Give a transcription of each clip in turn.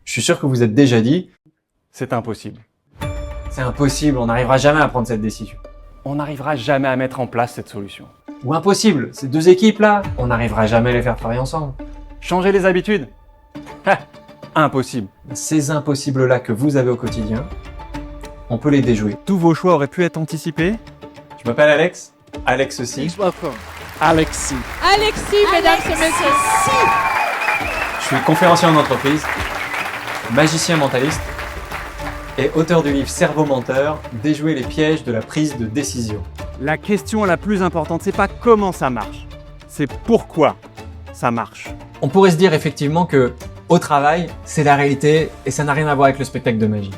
Je suis sûr que vous êtes déjà dit « C'est impossible. c'est impossible, on n'arrivera jamais à prendre cette décision. On n'arrivera jamais à mettre en place cette solution. Ou impossible, ces deux équipes-là, on n'arrivera jamais à les faire travailler ensemble. Changer les habitudes? Ha, impossible. Ces impossibles-là que vous avez au quotidien, on peut les déjouer. Tous vos choix auraient pu être anticipés. Je m'appelle Alex, Alex aussi. Please welcome Alexis. Alexis, mesdames et messieurs. Je suis conférencier en entreprise, magicien mentaliste et auteur du livre Cerveau menteur, déjouer les pièges de la prise de décision. La question la plus importante, c'est pas comment ça marche, c'est pourquoi ça marche. On pourrait se dire effectivement que au travail, c'est la réalité et ça n'a rien à voir avec le spectacle de magie.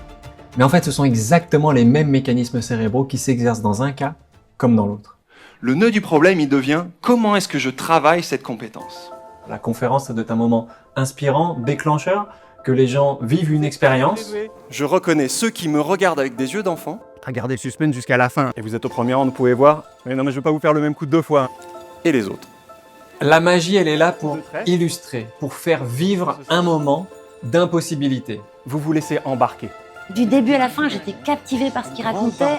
Mais en fait, ce sont exactement les mêmes mécanismes cérébraux qui s'exercent dans un cas comme dans l'autre. Le nœud du problème, il devient comment est-ce que je travaille cette compétence? La conférence, ça doit être un moment inspirant, déclencheur, que les gens vivent une expérience. Je reconnais ceux qui me regardent avec des yeux d'enfant Regardez le suspense jusqu'à la fin. Et vous êtes au premier rang, vous pouvez voir. Mais non, mais je veux pas vous faire le même coup deux fois. et les autres. La magie, elle est là pour illustrer, pour faire vivre un moment d'impossibilité. Vous vous laissez embarquer. Du début à la fin, j'étais captivée par ce qu'il racontait.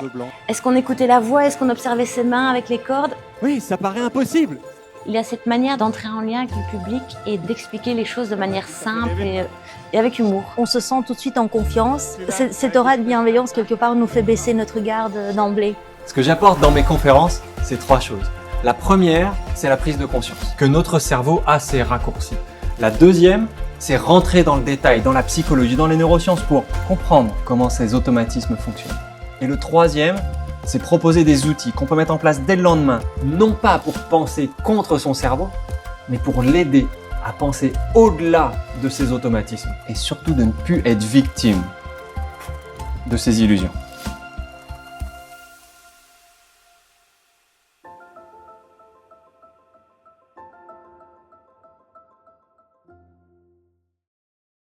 Est-ce qu'on écoutait la voix? Est-ce qu'on observait ses mains avec les cordes? Oui, ça paraît impossible. Il y a cette manière d'entrer en lien avec le public et d'expliquer les choses de manière simple et avec humour. On se sent tout de suite en confiance. Cette aura de bienveillance, quelque part, nous fait baisser notre garde d'emblée. Ce que j'apporte dans mes conférences, c'est trois choses. La première, c'est la prise de conscience, que notre cerveau a ses raccourcis. La deuxième, c'est rentrer dans le détail, dans la psychologie, dans les neurosciences pour comprendre comment ces automatismes fonctionnent. Et le troisième, c'est proposer des outils qu'on peut mettre en place dès le lendemain, non pas pour penser contre son cerveau, mais pour l'aider à penser au-delà de ces automatismes et surtout de ne plus être victime de ces illusions.